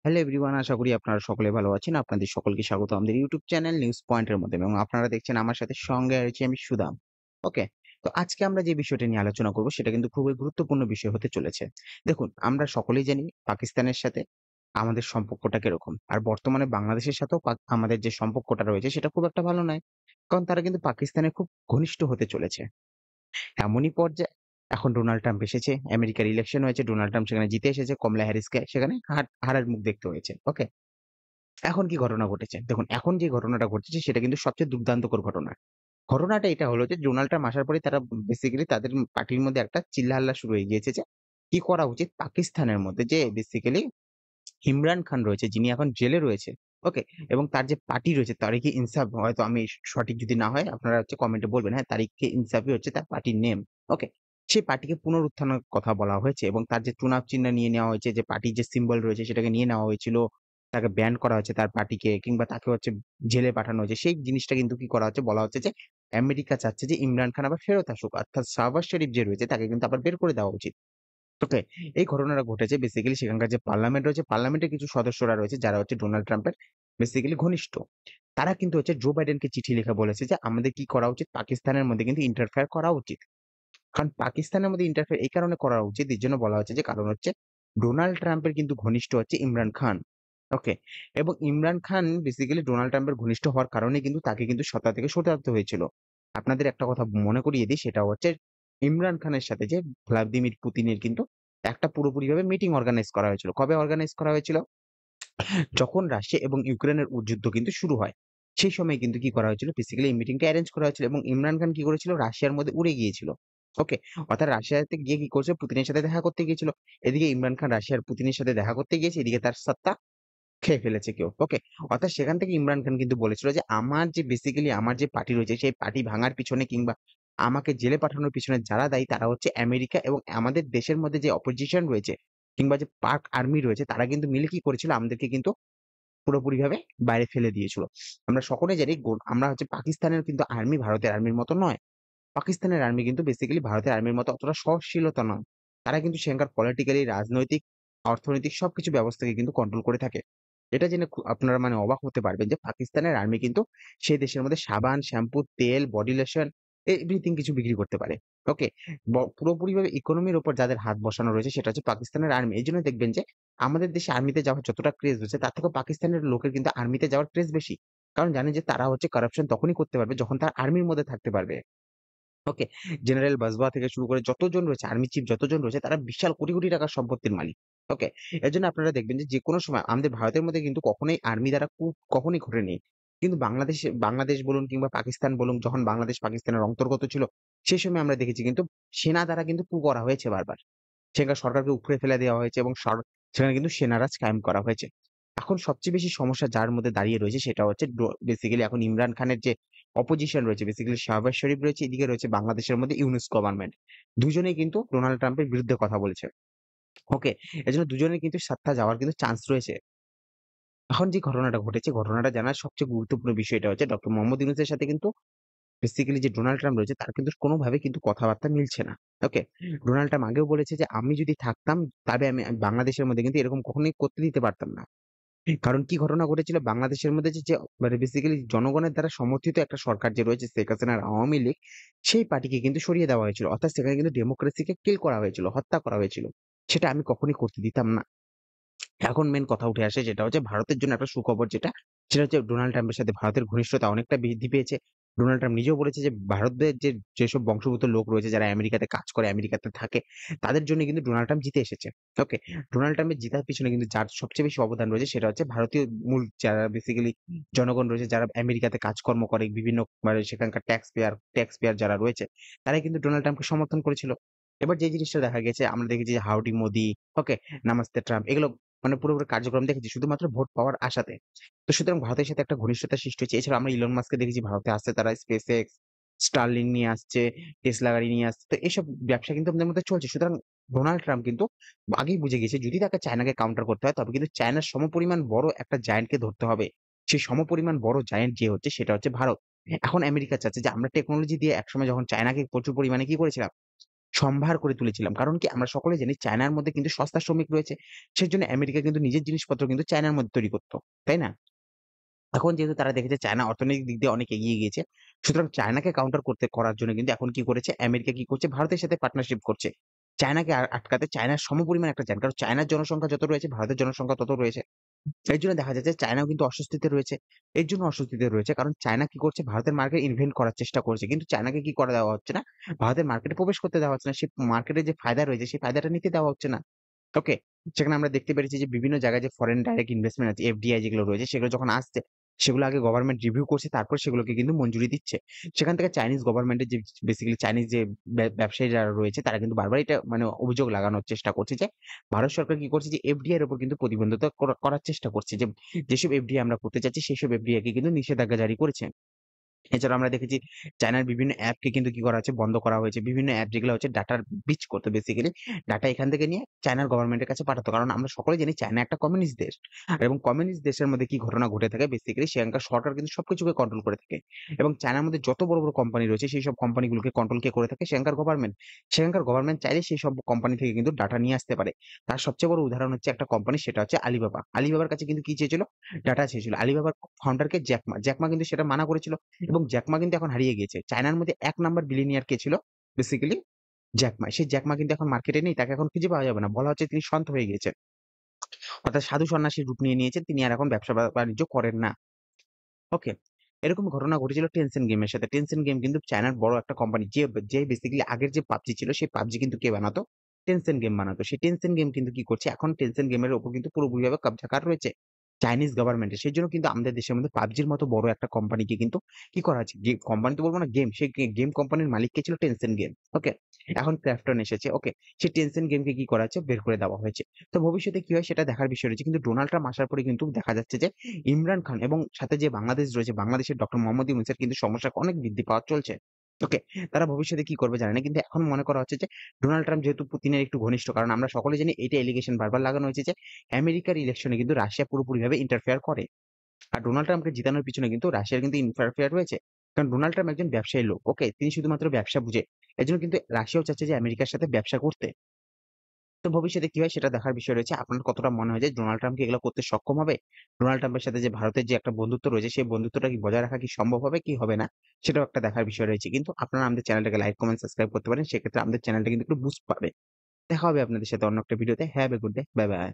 Hello everyone, আশা করি আপনারা সকলে ভালো আছেন। আপনাদের সকলকে স্বাগত আমাদের ইউটিউব চ্যানেল নিউজ পয়েন্টের মধ্যে এবং আপনারা দেখছেন আমার সাথে সঙ্গে আছি আমি সুদাম। ওকে। তো আজকে আমরা যে বিষয়টা নিয়ে আলোচনা করব সেটা কিন্তু খুবই গুরুত্বপূর্ণ বিষয় হতে চলেছে। দেখুন, আমরা সকলেই জানি পাকিস্তানের সাথে আমাদের সম্পর্কটা কিরকম। আর বর্তমানে বাংলাদেশের সাথেও আমাদের যে সম্পর্কটা রয়েছে সেটা খুব একটা ভালো নয়। কারণ তারা কিন্তু পাকিস্তানের খুব ঘনিষ্ঠ হতে চলেছে। এমনই পর্যায়ে এখন ডোনাল্ড ট্রাম্প এসেছে। আমেরিকার ইলেকশন হয়েছে। ডোনাল্ড ট্রাম্প সেখানে জিতে এসেছে। কমলা হ্যারিসকে সেখানে হারার মুখ দেখতে হয়েছে। ওকে? এখন কি ঘটনা ঘটেছে? দেখুন, এখন যে ঘটনাটা ঘটেছে সেটা কিন্তু সবচেয়ে দুর্দান্তকর ঘটনা। ঘটনাটা এটা হলো যে ডোনাল্ড ট্রাম্প আসার পরেই তারা বেসিক্যালি তাদের পার্টির মধ্যে একটা চিল্লাহাল্লা শুরু হয়ে গিয়েছে যে কি করা উচিত পাকিস্তানের মধ্যে যে বেসিক্যালি ইমরান খান রয়েছে যিনি এখন জেলে রয়েছে। ওকে? এবং তার যে পার্টি রয়েছে তারিক-ই ইনসাফ, হয়তো আমি সঠিক যদি না হয় আপনারা হচ্ছে কমেন্টে বলবেন, হ্যাঁ? তারিক-ই ইনসাফই হচ্ছে তার পার্টির নেম। ওকে? সেই পার্টিকে পুনরুত্থানের কথা বলা হয়েছে এবং তার যে চুনাব চিহ্ন নিয়ে নেওয়া হয়েছে, যে পার্টির যে সিম্বল রয়েছে সেটাকে নিয়ে নেওয়া হয়েছিল। তাকে ব্যান করা হয়েছে তার পার্টিকে, কিংবা তাকে হচ্ছে জেলে পাঠানো হয়েছে। সেই জিনিসটা কিন্তু কি করা হচ্ছে, বলা হচ্ছে যে আমেরিকা চাচ্ছে যে ইমরান খান আবার ফেরত আসুক। অর্থাৎ শাহবাজ শরীফ যে রয়েছে তাকে কিন্তু আবার বের করে দেওয়া উচিত। ওকে, এই ঘটনাটা ঘটেছে বেসিক্যালি সেখানকার যে পার্লামেন্ট রয়েছে, পার্লামেন্টের কিছু সদস্যরা রয়েছে যারা হচ্ছে ডোনাল্ড ট্রাম্পের বেসিক্যালি ঘনিষ্ঠ। তারা কিন্তু হচ্ছে জো বাইডেনকে চিঠি লিখে বলেছে যে আমাদের কি করা উচিত, পাকিস্তানের মধ্যে কিন্তু ইন্টারফেয়ার করা উচিত। কারণ পাকিস্তানের মধ্যে ইন্টারফেয়ার এই কারণে করা উচিত, এর জন্য বলা হচ্ছে যে কারণ হচ্ছে ডোনাল্ড ট্রাম্পের কিন্তু ঘনিষ্ঠ হচ্ছে ইমরান খান। ওকে, এবং ইমরান খান বেসিক্যালি ডোনাল্ড ট্রাম্পের ঘনিষ্ঠ হওয়ার কারণে কিন্তু তাকে কিন্তু সত্তা থেকে সরাতে হয়েছিল। আপনাদের একটা কথা মনে করিয়ে দিই, সেটা হচ্ছে ইমরান খানের সাথে যে ভ্লাদিমির পুতিনের কিন্তু একটা পুরোপুরিভাবে মিটিং অর্গানাইজ করা হয়েছিল। কবে অর্গানাইজ করা হয়েছিল? যখন রাশিয়া এবং ইউক্রেনের যুদ্ধ কিন্তু শুরু হয়। সেই সময় কিন্তু কি করা হয়েছিল? বেসিক্যালি এই মিটিংটা এরেঞ্জ করা হয়েছিল এবং ইমরান খান কি করেছিল? রাশিয়ার মধ্যে উড়ে গিয়েছিল। ওকে? অর্থাৎ রাশিয়াতে গিয়ে কি করছে? পুতিনের সাথে দেখা করতে গিয়েছিল। এদিকে ইমরান খান রাশিয়ার পুতিনের সাথে দেখা করতে গিয়েছে, এদিকে তার সত্তা খেয়ে ফেলেছে কেউ। ওকে? অর্থাৎ সেখান থেকে ইমরান খান কিন্তু বলেছিল যে আমার যে বেসিক্যালি আমার যে পার্টি রয়েছে সেই পার্টি ভাঙার পিছনে কিংবা আমাকে জেলে পাঠানোর পিছনে যারা দায়ী তারা হচ্ছে আমেরিকা এবং আমাদের দেশের মধ্যে যে অপোজিশন রয়েছে কিংবা যে পাক আর্মি রয়েছে তারা কিন্তু মিলে কি করেছিল? আমাদেরকে কিন্তু পুরোপুরিভাবে বাইরে ফেলে দিয়েছিল। আমরা সকলেই জানি আমরা হচ্ছে পাকিস্তানের কিন্তু আর্মি ভারতের আর্মির মতো নয়। পাকিস্তানের আর্মি কিন্তু বেসিক্যালি ভারতের আর্মির মতো অতটা সহনশীলতা নয়। তারা কিন্তু সেখানকার পলিটিক্যালি, রাজনৈতিক, অর্থনৈতিক সবকিছু ব্যবস্থাকে কিন্তু কন্ট্রোল করে থাকে। এটা জেনে আপনারা মানে অবাক হতে পারবেন যে পাকিস্তানের আর্মি কিন্তু সেই দেশের মধ্যে সাবান, শ্যাম্পু, তেল, বডি লোশন এভরিথিং কিছু বিক্রি করতে পারে। ওকে? পুরোপুরিভাবে ইকোনমির উপর যাদের হাত বসানো রয়েছে সেটা হচ্ছে পাকিস্তানের আর্মি। এজন্য দেখবেন যে আমাদের দেশে আর্মিতে যাওয়ার যতটা ক্রেজ রয়েছে তার থেকেও পাকিস্তানের লোকের কিন্তু আর্মিতে যাওয়ার ক্রেজ বেশি। কারণ জানে যে তারা হচ্ছে কারাপশন তখনই করতে পারবে যখন তারা আর্মির মধ্যে থাকতে পারবে। ওকে? জেনারেল বাজওয়া থেকে শুরু করে যতজন রয়েছে, আর্মি চিফ যতজন রয়েছে তারা বিশাল কোটি, কোটি টাকার সম্পত্তির মালিক। ওকে? এজন্য আপনারা দেখবেন যে যেকোনো সময় আমাদের ভারতের মধ্যে কিন্তু কখনোই আর্মি দ্বারা কখনোই ঘটেনি। কিন্তু বাংলাদেশ বলুন কিংবা পাকিস্তান বলুন, যখন বাংলাদেশ পাকিস্তানের অন্তর্গত ছিল, সেই সময় আমরা দেখেছি কিন্তু সেনা দ্বারা কিন্তু করা হয়েছে বারবার। সেখানকার সরকারকে উপড়ে ফেলে দেওয়া হয়েছে এবং সেখানে কিন্তু সেনারাজ কায়েম করা হয়েছে। এখন সবচেয়ে বেশি সমস্যা যার মধ্যে দাঁড়িয়ে রয়েছে সেটা হচ্ছে বেসিক্যালি এখন ইমরান খানের যে অপোজিশন রয়েছে, বেসিক্যালি শাহবাজ শরীফ রয়েছে, এদিকে রয়েছে বাংলাদেশের মধ্যে ইউনূস গভর্নমেন্ট। দুজনেই কিন্তু ডোনাল্ড ট্রাম্পের বিরুদ্ধে কথা বলেছে। ওকে? এজন্য দুজনের কিন্তু সাত্তা যাওয়ার কিন্তু চান্স রয়েছে। এখন যে ঘটনাটা ঘটেছে, ঘটনাটা জানার সবচেয়ে গুরুত্বপূর্ণ বিষয়টা হচ্ছে ডক্টর মোহাম্মদ ইউনূসের সাথে কিন্তু বেসিক্যালি যে ডোনাল্ড ট্রাম্প রয়েছে তার কিন্তু কোনোভাবে কিন্তু কথাবার্তা মিলছে না। ওকে? ডোনাল্ড ট্রাম্প আগেও বলেছে যে আমি যদি থাকতাম তবে আমি বাংলাদেশের মধ্যে কিন্তু এরকম কখনোই করতে দিতে পারতাম না। কারণ কি ঘটনা ঘটেছিল বাংলাদেশের মধ্যে যে মানে বেসিক্যালি জনগণের দ্বারা সমর্থিত একটা সরকার যে রয়েছে শেখ হাসিনার আওয়ামী লীগ, সেই পার্টিকে কিন্তু সরিয়ে দেওয়া হয়েছিল। অর্থাৎ সেখানে কিন্তু ডেমোক্রেসিকে কিল করা হয়েছিল, হত্যা করা হয়েছিল। সেটা আমি কখনোই করতে দিতাম না। এখন মেইন কথা উঠে আসে যেটা হচ্ছে ভারতের জন্য একটা সুখবর যেটা, সেটা হচ্ছে ডোনাল্ড ট্রাম্পের সাথে ভারতের ঘনিষ্ঠতা অনেকটা বৃদ্ধি পেয়েছে। ডোনাল্ড ট্রাম্প নিজেও বলেছে যে ভারতের যেসব বংশোদ্ভূত লোক রয়েছে যারা আমেরিকাতে কাজ করে, আমেরিকাতে থাকে, তাদের জন্য কিন্তু ডোনাল্ড ট্রাম্প জিতে এসেছে। ওকে? ডোনাল্ড ট্রাম্পের জেতার পিছনে কিন্তু যার সবচেয়ে বেশি অবদান রয়েছে সেটা হচ্ছে ভারতীয় মূল যারা বেসিক্যালি জনগণ রয়েছে, যারা আমেরিকাতে কাজকর্ম করে, বিভিন্ন মানে সেখানকার ট্যাক্স পেয়ার যারা রয়েছে, তারাই কিন্তু ডোনাল্ড ট্রাম্পকে সমর্থন করেছিল। এবার যে জিনিসটা দেখা গেছে আমরা দেখেছি যে হাউডি মোদি, ওকে? নামাস্তে ট্রাম্প, এগুলো মানে পুরোপুরি কার্যক্রম দেখেছি শুধুমাত্র ভোট পাওয়ার আশাতে। তো সুতরাং ভারতের সাথে একটা ঘনিষ্ঠতা সৃষ্টি হয়েছে। এছাড়া আমরা ইলন মাস্ককে দেখেছি ভারতে আসছে, তারা SpaceX, Starlink নিয়ে আসছে, টেসলা গাড়ি নিয়ে আসছে। তো এইসব ব্যবসা কিন্তু আমাদের মধ্যে চলছে। সুতরাং ডোনাল্ড ট্রাম্প কিন্তু আগেই বুঝে গেছে যদি তাকে চায়নাকে কাউন্টার করতে হয় তবে কিন্তু চায়নার সমপরিমাণ বড় একটা জায়ান্টকে ধরতে হবে। সেই সমপরিমাণ বড় জায়ান্ট যে হচ্ছে সেটা হচ্ছে ভারত। এখন আমেরিকা চাচ্ছে যে আমরা টেকনোলজি দিয়ে একসময় যখন চায়নাকে প্রচুর পরিমাণে কি করেছিলাম? সম্ভার করে তুলেছিলাম। কারণ কি? আমরা সকলে জানি চায়নার মধ্যে কিন্তু সস্তা শ্রমিক রয়েছে। সেজন্য আমেরিকা কিন্তু নিজের জিনিসপত্র কিন্তু চায়নার মধ্যে তৈরি করত। তাই না? এখন যেহেতু তারা দেখেছে চায়না অর্থনৈতিক দিক দিয়ে অনেক এগিয়ে গিয়েছে। সুতরাং চায়নাকে কাউন্টার করার জন্য কিন্তু এখন কি করেছে? আমেরিকা কি করছে? ভারতের সাথে পার্টনারশিপ করছে। চায়নাকে আটকাতে চায়নার সমপরিমাণ একটা কারণ চায়নার জনসংখ্যা যত রয়েছে, ভারতের জনসংখ্যা তত রয়েছে। এর জন্য দেখা যাচ্ছে চায়নাও কিন্তু অস্বস্তিতে রয়েছে। এর জন্য অস্বস্তিতে রয়েছে কারণ চায়না কি করছে? ভারতের মার্কেট ইনভেন্ট করার চেষ্টা করছে। কিন্তু চায়নাকে কি করে দেওয়া হচ্ছে না? ভারতের মার্কেটে প্রবেশ করতে দেওয়া হচ্ছে না। সেই মার্কেটে যে ফায়দা রয়েছে, সেই ফায়দাটা নিতে দেওয়া হচ্ছে না। ওকে? সেখানে আমরা দেখতে পেরেছি যে বিভিন্ন জায়গায় যে ফরেন ডাইরেক্ট ইনভেস্টমেন্ট আছে, এফডিআই যেগুলো রয়েছে সেগুলো যখন আসছে, সেগুলো আগে গভর্নমেন্ট রিভিউ করছে তারপর সেগুলোকে কিন্তু মঞ্জুরি দিচ্ছে। সেখান থেকে চাইনিজ গভর্নমেন্টের যে বেসিক্যালি চাইনিজ যে ব্যবসায়ী যারা রয়েছে তারা কিন্তু বারবার এটা মানে অভিযোগ লাগানোর চেষ্টা করছে যে, ভারত সরকার কি করছে যে এফডিআই এর উপর কিন্তু প্রতিবন্ধকতা করার চেষ্টা করছে। যে যেসব এফডিআই আমরা করতে চাচ্ছি সেসব এফডিআই কে কিন্তু নিষেধাজ্ঞা জারি করেছে। এছাড়াও আমরা দেখেছি চায়নার বিভিন্ন অ্যাপকে কিন্তু কি করা হয়েছে? বন্ধ করা হয়েছে। বিভিন্ন অ্যাপ যেগুলো হচ্ছে ডাটার বিচ করত বেসিক্যালি। ডাটা এখান থেকে নিয়ে চায়নার গভর্নমেন্টের কাছে পাঠাতো। কারণ আমরা সকলেই জানি চায়না একটা কমিউনিস্ট দেশ। এবং কমিউনিস্ট দেশের মধ্যে কি ঘটনা ঘটে থাকে বেসিক্যালি সেখানকার সরকার কিন্তু সবকিছুকে কন্ট্রোল করে থাকে। এবং চায়নার মধ্যে যত বড়, বড় কোম্পানি রয়েছে সেই সব কোম্পানিগুলোকে কন্ট্রোল কে করে থাকে? সেখানকার গভর্নমেন্ট। সেখানকার গভর্নমেন্ট চাইলে সেই সব কোম্পানি থেকে কিন্তু ডাটা নিয়ে আসতে পারে। তার সবচেয়ে বড় উদাহরণ হচ্ছে একটা কোম্পানি সেটা হচ্ছে আলিবাবা। আলিবাবার কাছে কিন্তু কি চেয়েছিল? ডাটা চেয়েছিল। আলিবাবার ফাউন্ডার কে জ্যাক মা। জ্যাক মা কিন্তু সেটা মানা করেছিল। এবং জ্যাক মা কিন্তু এখন হারিয়ে গিয়েছে। চায়নার মধ্যে ১ নাম্বার বিলিনিয়ার কে ছিল? Basically Jack Ma. সেই জ্যাক মা কিন্তু এখন মার্কেটে নেই। তাকে এখন খুঁজে পাওয়া যাবে না। বলা হচ্ছে তিনি সন্থ হয়ে গিয়েছেন। অর্থাৎ সাধু সন্ন্যাসীর রূপ নিয়ে নিয়েছেন। তিনি আর এখন ব্যবসা বাণিজ্য করেন না। ওকে। এরকম ঘটনা ঘটেছিল Tencent গেমের সাথে। Tencent গেম কিন্তু চায়নার বড় একটা কোম্পানি। যে বেসিক্যালি আগের যে PUBG ছিল সেই PUBG কিন্তু কে বানাতো? Tencent গেম বানাতো। সেই Tencent গেম কিন্তু কি করছে? এখন Tencent গেমের উপর কিন্তু পুরোপুরিভাবে কব্জা কার রয়েছে? চাইনিজ গভর্নমেন্টের। সেজন্য কিন্তু আমাদের দেশের মধ্যে PUBG র মতো বড় একটা কোম্পানিকে কিন্তু কি করা হয়েছে? কোম্পানি তো বলব না গেম। সেই গেম কোম্পানির মালিক কে ছিল? Tencent game. ওকে। এখন ক্রাফটন এসেছে। ওকে। সেই Tencent গেমকে কি করা হয়েছে? বের করে দেওয়া হয়েছে। তো ভবিষ্যতে কি হয় সেটা দেখার বিষয় রয়েছে। কিন্তু ডোনাল্ড ট্রাম্প আসার পরে কিন্তু দেখা যাচ্ছে যে ইমরান খান এবং সাথে যে বাংলাদেশ রয়েছে, বাংলাদেশের ডক্টর মোহাম্মদ ইউনূসের কিন্তু সমস্যা অনেক বৃদ্ধি পাওয়া চলছে। ওকে। তারা ভবিষ্যতে কি করবে জানি না। কিন্তু এখন মনে করা হচ্ছে যে ডোনাল্ড ট্রাম্প যেহেতু পুতিনের একটু ঘনিষ্ঠ কারণ আমরা সকলেই জানি এইটা অ্যালিগেশন বারবার লাগানো হয়েছে যে আমেরিকার ইলেকশনে কিন্তু রাশিয়া পুরোপুরিভাবে ইন্টারফেয়ার করে। আর ডোনাল্ড ট্রাম্পকে জিতানোর পিছনে কিন্তু রাশিয়ার কিন্তু ইন্টারফেয়ার রয়েছে। কারণ ডোনাল্ড ট্রাম্প একজন ব্যবসায়ী লোক। ওকে। তিনি শুধুমাত্র ব্যবসা বুঝে। এজন্য কিন্তু রাশিয়াও চাচ্ছে যে আমেরিকার সাথে ব্যবসা করতে। তো ভবিষ্যতে কি হয় সেটা দেখার বিষয় রয়েছে। আপনার কতটা মনে হয় যে ডোনাল্ড ট্রাম্প কি এগুলো করতে সক্ষম হবে? ডোনাল্ড ট্রাম্পের সাথে যে ভারতের যে একটা বন্ধুত্ব রয়েছে, সেই বন্ধুত্বটা কি বজায় রাখা কি সম্ভব হবে কি হবে না? সেটাও একটা দেখার বিষয় রয়েছে। কিন্তু আপনারা আমাদের চ্যানেলটাকে লাইক, কমেন্ট, সাবস্ক্রাইব করতে পারেন। সেক্ষেত্রে আমাদের চ্যানেলটা কিন্তু একটু বুস্ট পাবে। দেখা হবে আপনাদের সাথে অন্য একটা ভিডিওতে। Have a good day. Bye, by.